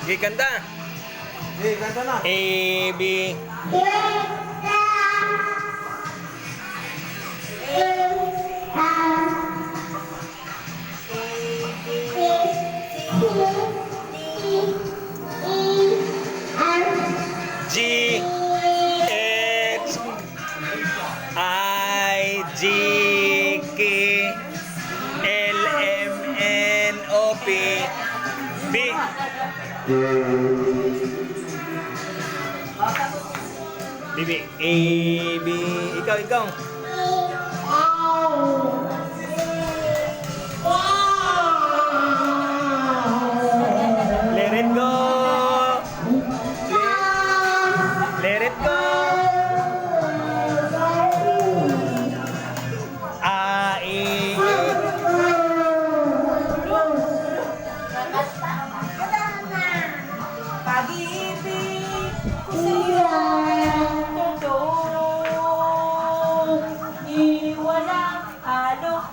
Okay, kanta. Eh, kanta na. A, B. G, H, I, J, K, L, M, N, O, P, B. Bibi, A, B, ikaw. Let it go. Let it go. A, E, Pag-ibig ko sa'yo totoo, di walang halong